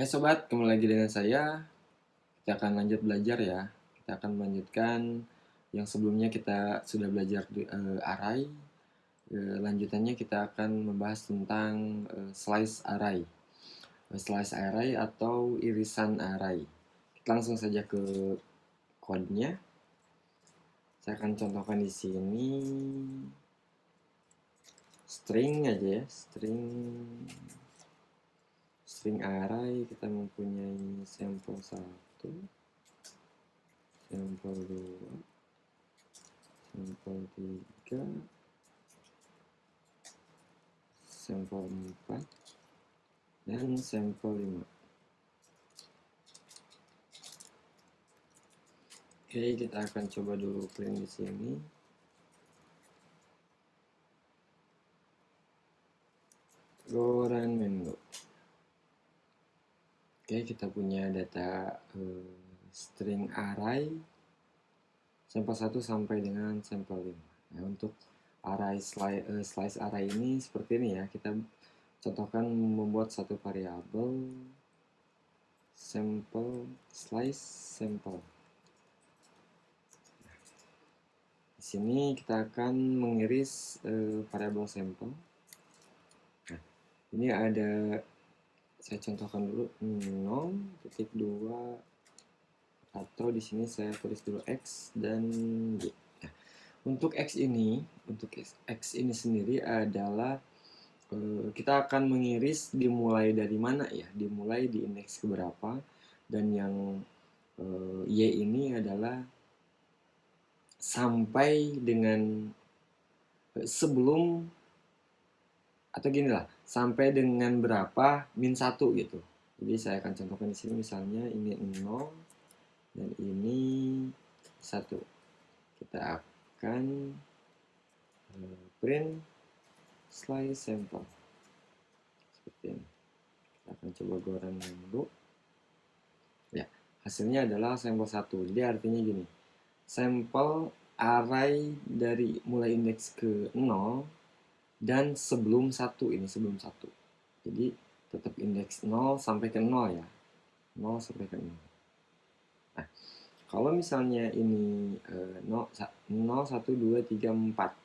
Hai sobat, kembali lagi dengan saya. Kita akan lanjut belajar ya. Kita akan melanjutkan yang sebelumnya kita sudah belajar di array. Lanjutannya kita akan membahas tentang slice array. Slice array atau irisan array. Kita langsung saja ke kodenya. Saya akan contohkan di sini string aja ya, string array. Kita mempunyai sampel 1, sampel 2, sampel 3, sampel 4, dan sampel 5. Oke, kita akan coba dulu print di sini. Go run menu. Oke, kita punya data string array sampel 1 sampai dengan sampel 5. Nah, untuk array slice array ini seperti ini ya. Kita contohkan membuat satu variabel sampel slice sampel. Di sini kita akan mengiris variabel sampel. Nah, ini ada, saya contohkan dulu 0.2, atau di sini saya tulis dulu x dan y. Nah, untuk x ini sendiri adalah kita akan mengiris dimulai dari mana ya? Dimulai di indeks keberapa, dan yang y ini adalah sampai dengan sebelum, atau gini lah, sampai dengan berapa min 1 gitu. Jadi saya akan contohkan di sini, misalnya ini 0 dan ini 1. Kita akan print slice sampel seperti ini. Kita akan coba go run dulu. Ya, hasilnya adalah sampel 1. Jadi artinya gini, sampel array dari mulai indeks ke 0 dan sebelum 1, ini sebelum 1. Jadi tetap indeks 0 sampai ke 0 ya. 0 sampai ke 0. Nah, kalau misalnya ini 0, 1, 2, 3, 4.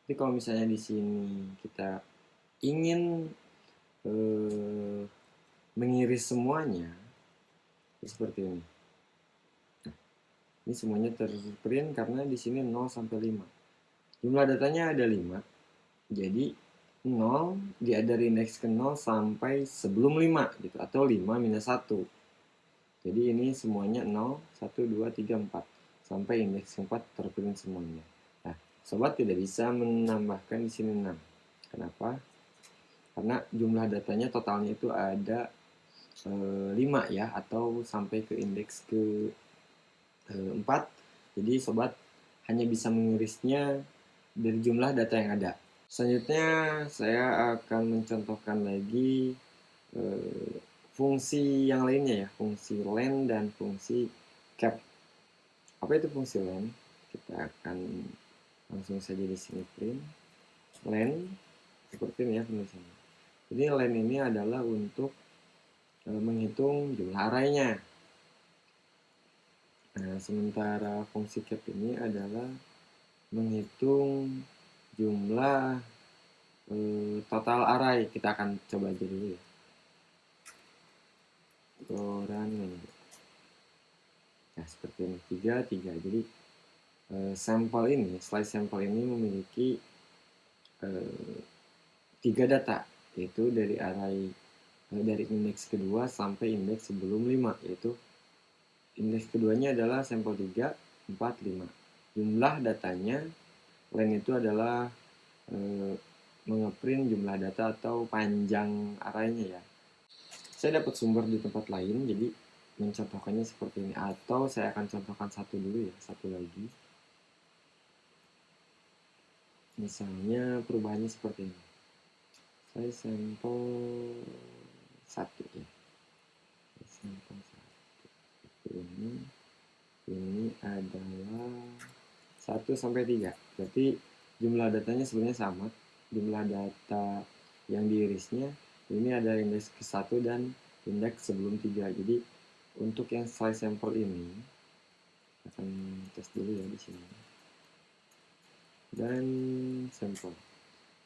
Jadi kalau misalnya di sini kita ingin mengiris semuanya, seperti ini. Ini semuanya terprint karena di sini 0 sampai 5. Jumlah datanya ada 5. Jadi 0 dia dari indeks ke 0 sampai sebelum 5 gitu, atau 5 minus 1. Jadi ini semuanya 0, 1, 2, 3, 4 sampai indeks 4 terprint semuanya. Nah, sobat tidak bisa menambahkan di sini 6. Kenapa? Karena jumlah datanya totalnya itu ada 5 ya, atau sampai ke indeks ke 4. Jadi sobat hanya bisa mengirisnya dari jumlah data yang ada. Selanjutnya saya akan mencontohkan lagi fungsi yang lainnya ya, fungsi len dan fungsi cap. Apa itu fungsi len? Kita akan langsung saja di sini print len seperti ini ya penulisannya. Jadi len ini adalah untuk menghitung jumlah arraynya. Nah, sementara fungsi cap ini adalah menghitung jumlah total array. Kita akan coba aja dulu ya. Run. Nah, seperti ini 3, 3. Jadi sampel ini, slice sampel ini memiliki 3 data, yaitu dari array dari indeks kedua sampai indeks sebelum 5, yaitu indeks keduanya adalah sampel 3, 4, 5. Jumlah datanya len itu adalah mengeprint jumlah data atau panjang arraynya ya. Saya dapat sumber di tempat lain, jadi mencontohkannya seperti ini. Atau saya akan contohkan satu dulu ya, satu lagi. Misalnya perubahannya seperti ini. Saya sampel 1 ya. Sampel 1. Ini adalah 1 sampai 3. Berarti jumlah datanya sebenarnya sama. Jumlah data yang diirisnya ini ada indeks ke 1 dan indeks sebelum 3. Jadi untuk yang slice sampel ini akan tes dulu ya di sini. Dan sampel.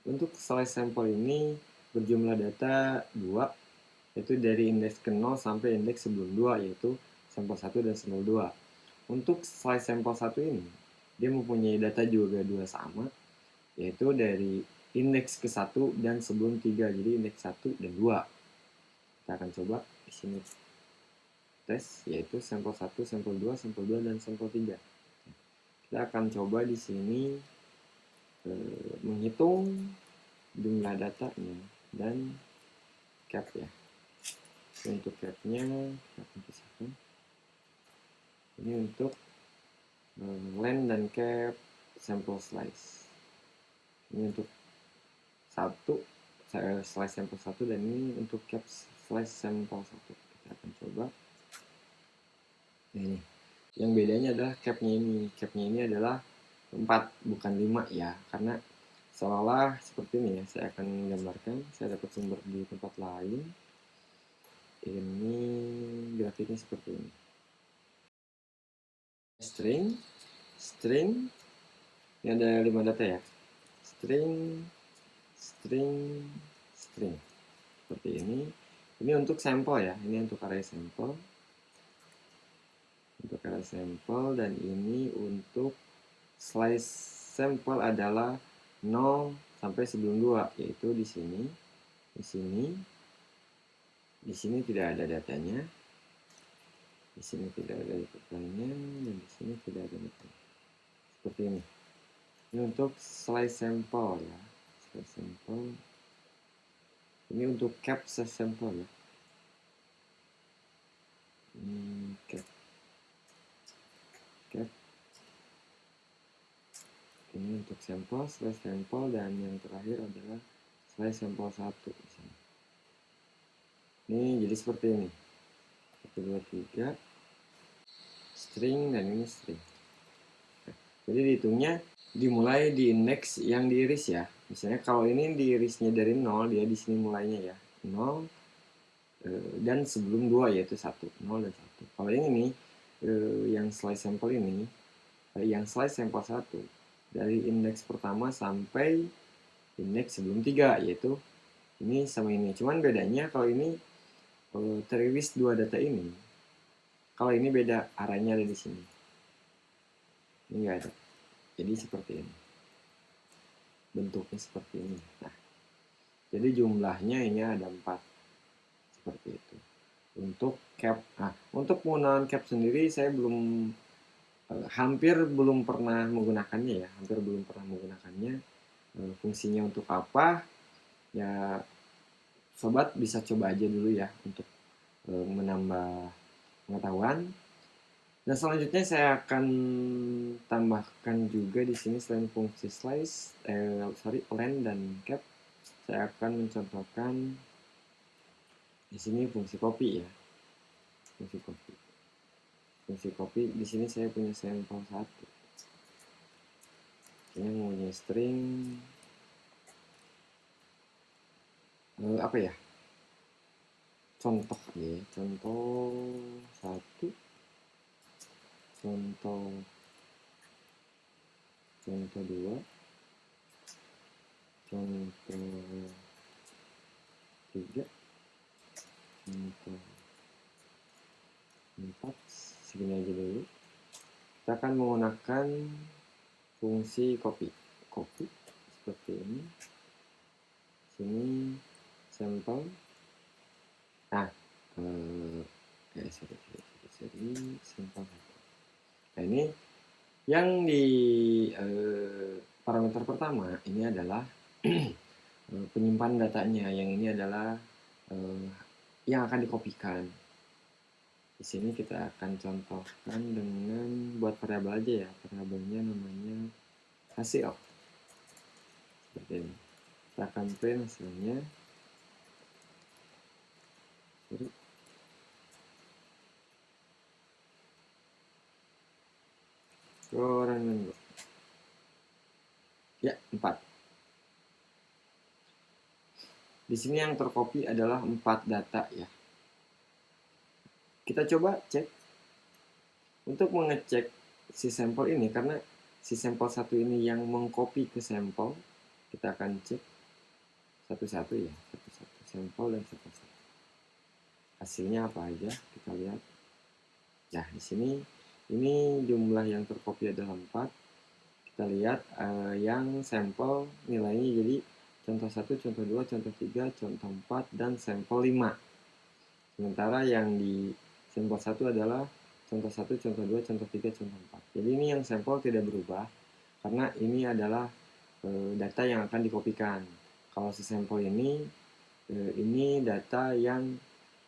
Untuk slice sampel ini berjumlah data 2, yaitu dari indeks ke 0 sampai indeks sebelum 2, yaitu sampel 1 dan sampel 2. Untuk slice sampel 1 ini, dia mempunyai data juga 2 sama, yaitu dari indeks ke 1 dan sebelum 3, jadi indeks 1 dan 2. Kita akan coba di sini tes, yaitu sampel 1, sampel 2, sampel 2, dan sampel 3. Kita akan coba di sini menghitung jumlah datanya dan cap ya. Untuk capnya kita akan pisahkan. Ini untuk len dan cap sampel slice. Ini untuk slice sampel 1, dan ini untuk cap slice sampel 1. Kita akan coba. Nah, ini yang bedanya adalah capnya ini. Capnya ini adalah 4 bukan 5 ya, karena seolah seperti ini ya. Saya akan gambarkan. Saya dapat sumber di tempat lain. Ini grafiknya seperti ini. String ini ada 5 data ya. String seperti ini. Ini untuk sampel ya. Ini untuk array sampel. Dan ini untuk slice sampel adalah 0 sampai sebelum 2, yaitu di sini. Di sini tidak ada datanya. Di sini tidak ada datanya, dan di sini tidak ada datanya. Seperti ini. Ini untuk slice sampel ya. Slice sampel. Ini untuk cap sampel ya. Ini cap. Ini untuk sampel, slice sampel, dan yang terakhir adalah slice sampel 1 di sini. Ini jadi seperti ini. 1, 2, 3 string, dan ini string. Jadi dihitungnya dimulai di indeks yang diiris ya. Misalnya kalau ini diirisnya dari 0, dia di sini mulainya ya. 0 dan sebelum 2, yaitu 1. 0 dan 1. Kalau ini nih, yang slice sampel ini, yang slice sampel 1, dari indeks pertama sampai indeks sebelum 3, yaitu ini sama ini. Cuman bedanya kalau ini teriris 2 data ini. Kalau ini beda, arahnya ada di sini. Ini nggak ada. Jadi seperti ini. Bentuknya seperti ini. Nah, jadi jumlahnya ini ada 4. Seperti itu. Untuk cap. Nah, untuk penggunaan cap sendiri saya hampir belum pernah menggunakannya ya. Fungsinya untuk apa? Ya, sobat bisa coba aja dulu ya untuk menambah pengetahuan. Dan selanjutnya saya akan tambahkan juga di sini selain fungsi len dan cap, saya akan mencontohkan di sini fungsi copy ya. Fungsi copy di sini saya punya sampel 1. Ini punya string apa ya? Contoh 1, contoh 2, contoh 3, contoh 4. Segini aja dulu. Kita akan menggunakan fungsi copy seperti ini. Sini sampel. Nah, sampel. Nah, ini yang di parameter pertama ini adalah penyimpan datanya. Yang ini adalah yang akan dikopikan. Di sini kita akan contohkan dengan buat variabel aja ya. Variabelnya namanya hasil. Seperti ini. Kita akan print hasilnya. Ya, 4. Di sini yang tercopy adalah 4 data ya. Kita coba cek untuk mengecek si sampel ini, karena si sampel satu ini yang mengcopy ke sampel. Kita akan cek satu-satu ya, satu-satu sampel dan satu-satu. Hasilnya apa aja kita lihat. Nah, di sini ini jumlah yang tercopy adalah 4. Kita lihat yang sampel nilainya jadi contoh 1, contoh 2, contoh 3, contoh 4, dan sampel 5. Sementara yang di sampel 1 adalah contoh 1, contoh 2, contoh 3, contoh 4. Jadi ini yang sampel tidak berubah, karena ini adalah data yang akan dikopikan. Kalau si sampel ini data yang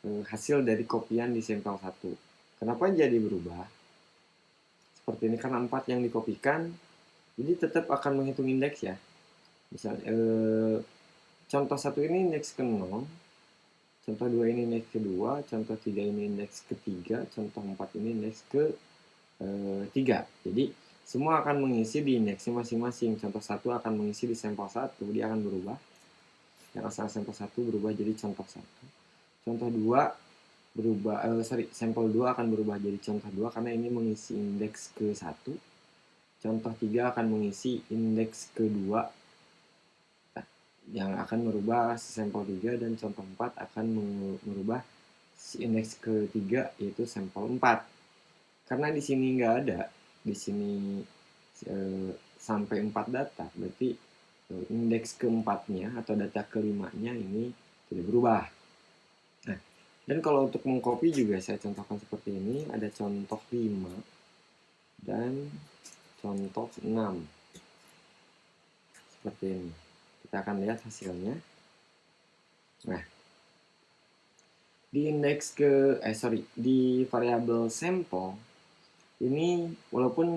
hasil dari kopian di sampel 1. Kenapa jadi berubah? Seperti ini, karena 4 yang dikopikan, jadi tetap akan menghitung indeks ya. Misalnya contoh 1 ini indeks ke-0, contoh 2 ini indeks ke-2, contoh 3 ini indeks ke-3, contoh 4 ini indeks ke-3. Jadi semua akan mengisi di indeksnya masing-masing. Contoh 1 akan mengisi di sampel 1, dia akan berubah. Yang asal sampel 1 berubah jadi contoh 1. Contoh 2 berubah, sampel 2 akan berubah jadi contoh 2 karena ini mengisi indeks ke-1. Contoh 3 akan mengisi indeks ke-2 yang akan merubah sampel 3, dan contoh 4 akan merubah indeks ke-3 yaitu sampel 4. Karena di sini nggak ada, di sini sampai 4 data, berarti indeks ke-4-nya atau data ke-5-nya ini tidak berubah. Nah, dan kalau untuk mengcopy juga saya contohkan seperti ini, ada contoh 5 dan contoh 6. Seperti ini. Kita akan lihat hasilnya. Nah, di variabel sampel ini walaupun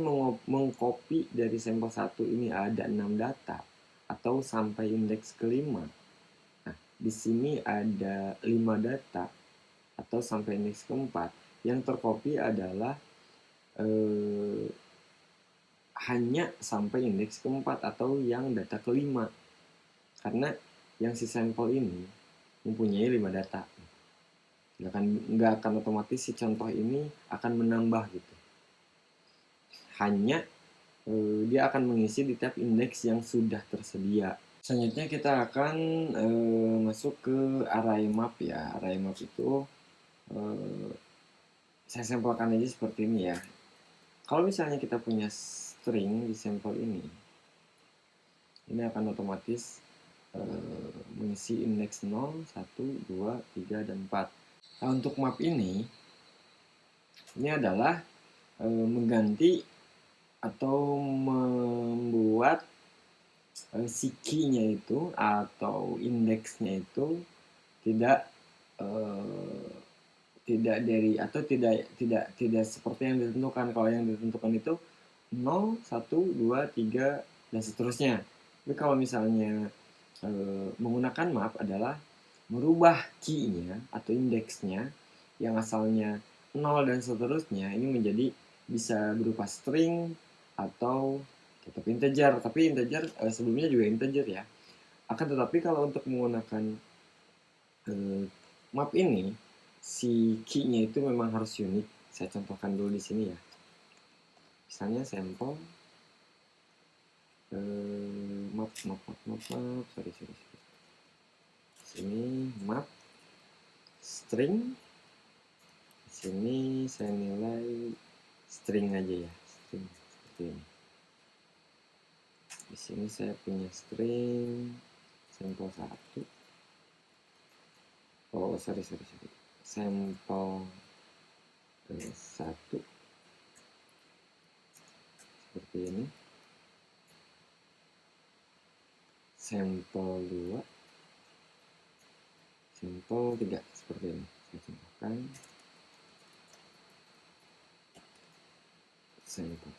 mengcopy dari sampel 1 ini ada 6 data atau sampai indeks ke-5. Nah, di sini ada 5 data atau sampai indeks ke-4. Yang tercopy adalah hanya sampai indeks ke-4 atau yang data ke-5. Karena yang si sampel ini mempunyai 5 data. Nggak akan otomatis si contoh ini akan menambah gitu. Hanya dia akan mengisi di tab indeks yang sudah tersedia. Selanjutnya kita akan masuk ke array map ya. Array map itu saya sampelkan aja seperti ini ya. Kalau misalnya kita punya string di sampel ini akan otomatis mengisi indeks 0, 1, 2, 3, dan 4. Nah, untuk map ini adalah mengganti atau membuat si key-nya itu atau indeksnya itu tidak seperti yang ditentukan. Kalau yang ditentukan itu 0, 1, 2, 3, dan seterusnya. Tapi kalau misalnya menggunakan map adalah merubah key-nya atau indeksnya yang asalnya 0 dan seterusnya ini menjadi bisa berupa string atau tetap integer. Tapi integer sebelumnya juga integer ya. Akan tetapi kalau untuk menggunakan map ini, si key-nya itu memang harus unik. Saya contohkan dulu di sini ya. Misalnya sampel map. Sini map string. Sini saya nilai string aja ya, string seperti ini. Di sini saya punya string sampel 1. Oh, sorry. Sampel 1 seperti ini. Sampel 2, sampel 3 seperti ini. Saya contohkan sampel.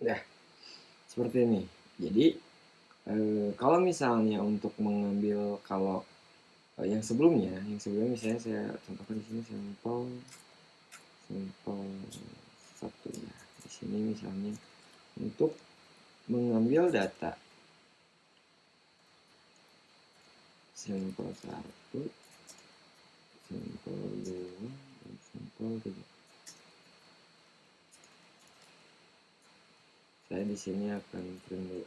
Nah, seperti ini. Jadi kalau misalnya untuk mengambil yang sebelumnya misalnya saya contohkan di sini sampel 1 ya. Di sini misalnya untuk mengambil data sampel 1, sampel 2, dan sampel 3. Saya di sini akan print dulu,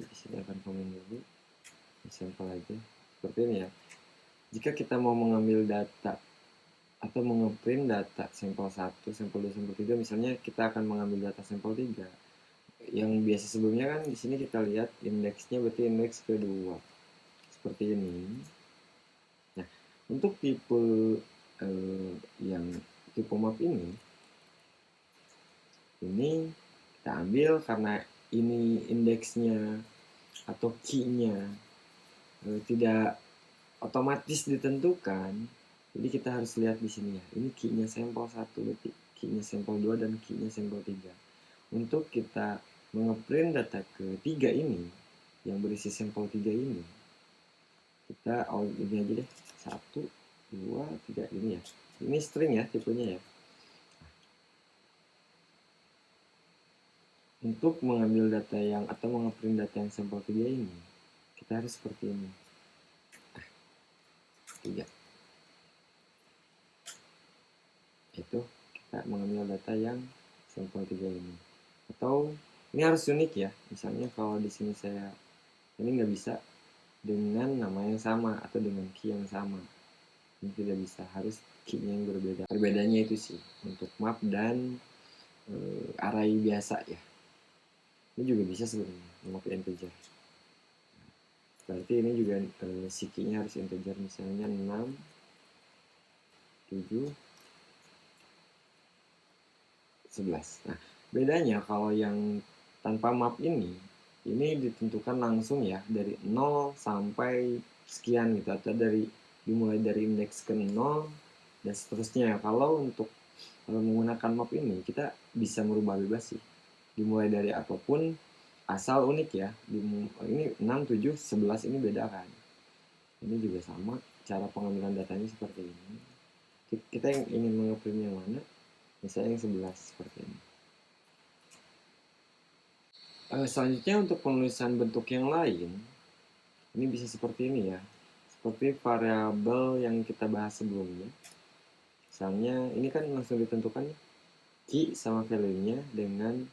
di sini akan komen dulu sampel aja seperti ini ya. Jika kita mau mengambil data atau mengeprint data sampel 1, sampel 2, sampel 3, misalnya kita akan mengambil data sampel 3. Yang biasa sebelumnya kan di sini kita lihat indeksnya berarti indeks kedua. Seperti ini. Nah, untuk tipe yang tipe map ini kita ambil karena ini indeksnya atau key-nya tidak otomatis ditentukan. Jadi kita harus lihat di sini ya. Ini key-nya sampel 1, berarti key-nya sampel 2 dan key-nya sampel 3. Untuk kita mengeprint data ketiga ini yang berisi sampel 3 ini, kita ini aja deh, 1, 2, 3 ini ya. Ini string ya tipenya ya. Untuk mengambil data yang atau mengeprint data yang sampel 3 ini, kita harus seperti ini. 3. Itu kita mengambil data yang sampel 3 ini. Atau ini harus unik ya. Misalnya kalau di sini saya ini nggak bisa dengan nama yang sama atau dengan key yang sama. Ini tidak bisa, harus key-nya yang berbeda. Perbedaannya itu sih untuk map dan array biasa ya. Ini juga bisa sebenarnya map integer. Berarti ini juga si key-nya harus integer, misalnya 6, 7, 11. Nah, bedanya kalau yang tanpa map ini ditentukan langsung ya dari 0 sampai sekian gitu, atau dimulai dari indeks ke 0 dan seterusnya. Kalau untuk menggunakan map ini kita bisa merubah bebas sih, dimulai dari apapun asal unik ya. Ini 6, 7, 11 ini beda kan. Ini juga sama, cara pengambilan datanya seperti ini. Kita yang ingin mengeprint yang mana, misalnya yang 11 seperti ini. Selanjutnya untuk penulisan bentuk yang lain, ini bisa seperti ini ya, seperti variabel yang kita bahas sebelumnya. Misalnya ini kan langsung ditentukan key sama value-nya dengan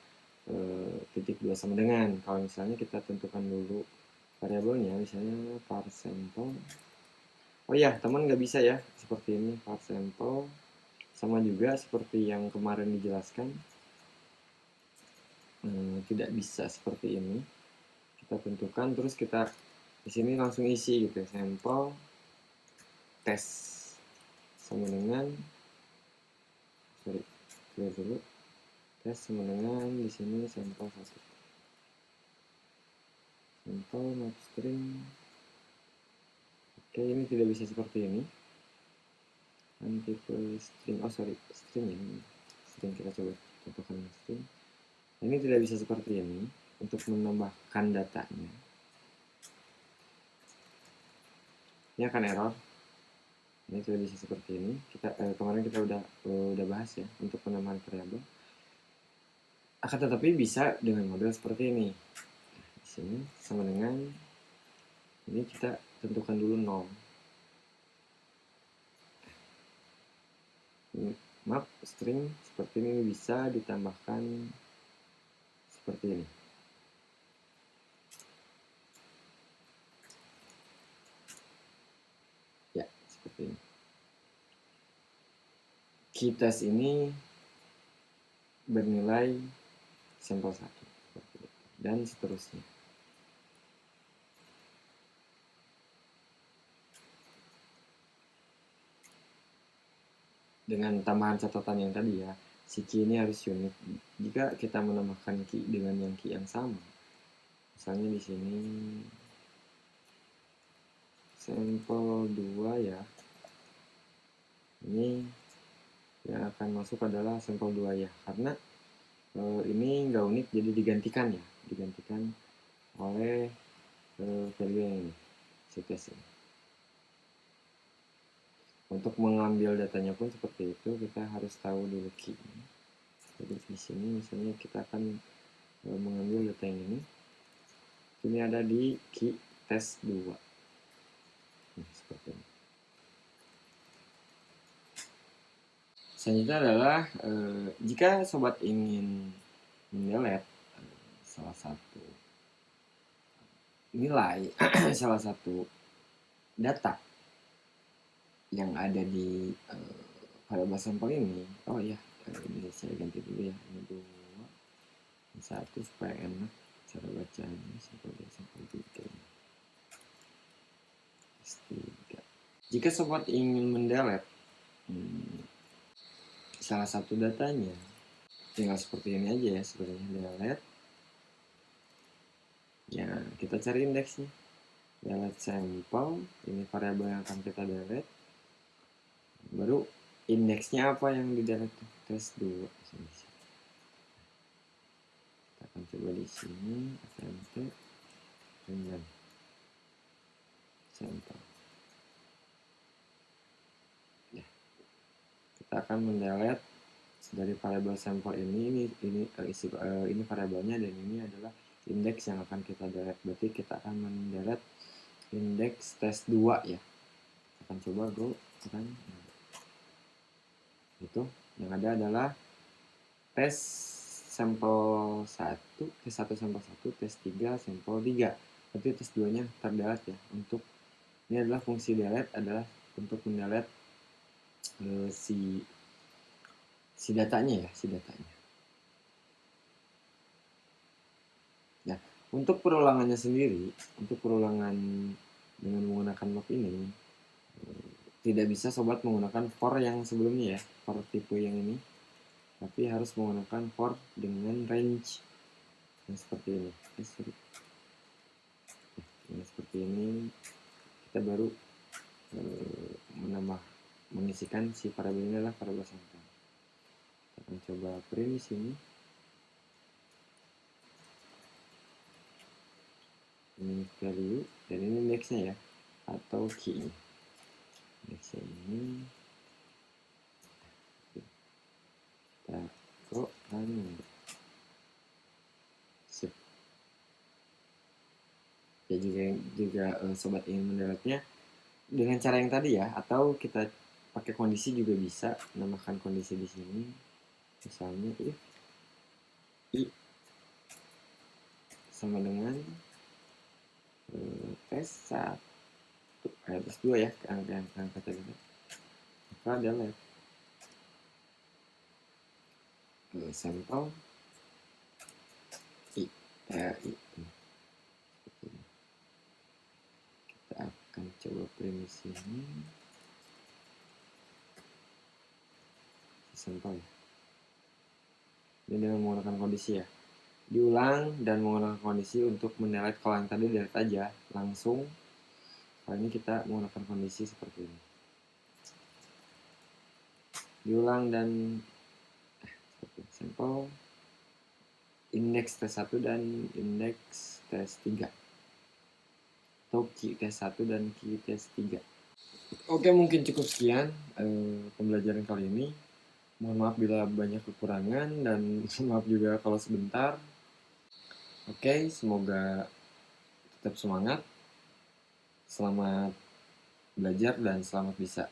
titik 2 sama dengan. Kalau misalnya kita tentukan dulu variabelnya, misalnya var sampel. Oh ya, teman nggak bisa ya seperti ini, var sampel. Sama juga seperti yang kemarin dijelaskan, tidak bisa seperti ini. Kita tentukan terus kita di sini langsung isi gitu, sampel tes sama dengan clear dulu, tes sama dengan di sini sampel 1, sampel map string. Oke, ini tidak bisa seperti ini. Tipe string, string ini, string kita coba contohkan string. Ini tidak bisa seperti ini untuk menambahkan datanya. Ini akan error. Ini tidak bisa seperti ini. Kemarin kita udah bahas ya untuk penambahan variabel. Akan tetapi bisa dengan model seperti ini. Di sini sama dengan ini kita tentukan dulu 0. Map string seperti ini bisa ditambahkan seperti ini. Ya, seperti ini. Key test ini bernilai sampel 1 dan seterusnya. Dengan tambahan catatan yang tadi ya, si key ini harus unik. Jika kita menambahkan key dengan yang key yang sama, misalnya di sini sampel 2 ya, ini yang akan masuk adalah sampel 2 ya, karena ini nggak unik jadi digantikan oleh value yang ini, CTS ini. Untuk mengambil datanya pun seperti itu, kita harus tahu dulu key. Jadi di sini misalnya kita akan mengambil data yang ini ada di key test 2. seperti ini. Selanjutnya adalah jika sobat ingin mendelete salah satu nilai salah satu data yang ada di variabel sampel ini, oh ya, ini saya ganti dulu ya, ini 2, ini 1 supaya enak cara bacanya, sampel 2, sampel 3. Jika sobat ingin mendelete salah satu datanya, tinggal seperti ini aja ya, sebenarnya delete. Ya, kita cari indeksnya. Delete sampel, ini variabel yang akan kita delete. Baru indeksnya apa yang di delete tuh? Tes 2. Kita akan coba di sini, fmt dengan sampel. Ya. Kita akan mendelete dari variabel sampel ini variabelnya, dan ini adalah indeks yang akan kita delete. Berarti kita akan mendelete indeks tes 2 ya. Akan coba go kan. Itu yang ada adalah tes sampel 1, tes 1 sampel 1, tes 3 sampel 3. Berarti tes 2-nya terdelete ya. Untuk ini adalah fungsi delete adalah untuk mendelete si datanya ya, si datanya. Nah, untuk perulangannya sendiri, untuk perulangan dengan menggunakan loop ini, tidak bisa sobat menggunakan for yang sebelumnya ya, for tipe yang ini, tapi harus menggunakan for dengan range yang seperti ini. Yang seperti ini kita baru mengisikan si variabel ini adalah variabel sampel. Kita akan coba print di sini. Ini value dan ini indexnya ya, atau key. Indexnya ini kita go run. Sip. Ya, juga sobat ingin mendelete-nya dengan cara yang tadi ya, atau kita pakai kondisi juga bisa. Namakan kondisi di sini misalnya i sama dengan tes 1 tes 2 ya, yang kata gitu, maka delete sampel i. Kita akan coba print di sini sampel ya. Ini dengan menggunakan kondisi ya, diulang dan menggunakan kondisi untuk mendelete. Kalau yang tadi delete aja langsung, kali ini kita menggunakan kondisi seperti ini, diulang dan sampel indeks tes 1 dan indeks tes 3, atau key tes 1 dan key tes 3. Oke, mungkin cukup sekian pembelajaran kali ini. Mohon maaf bila banyak kekurangan, dan maaf juga kalau sebentar. Oke, semoga tetap semangat. Selamat belajar dan selamat bisa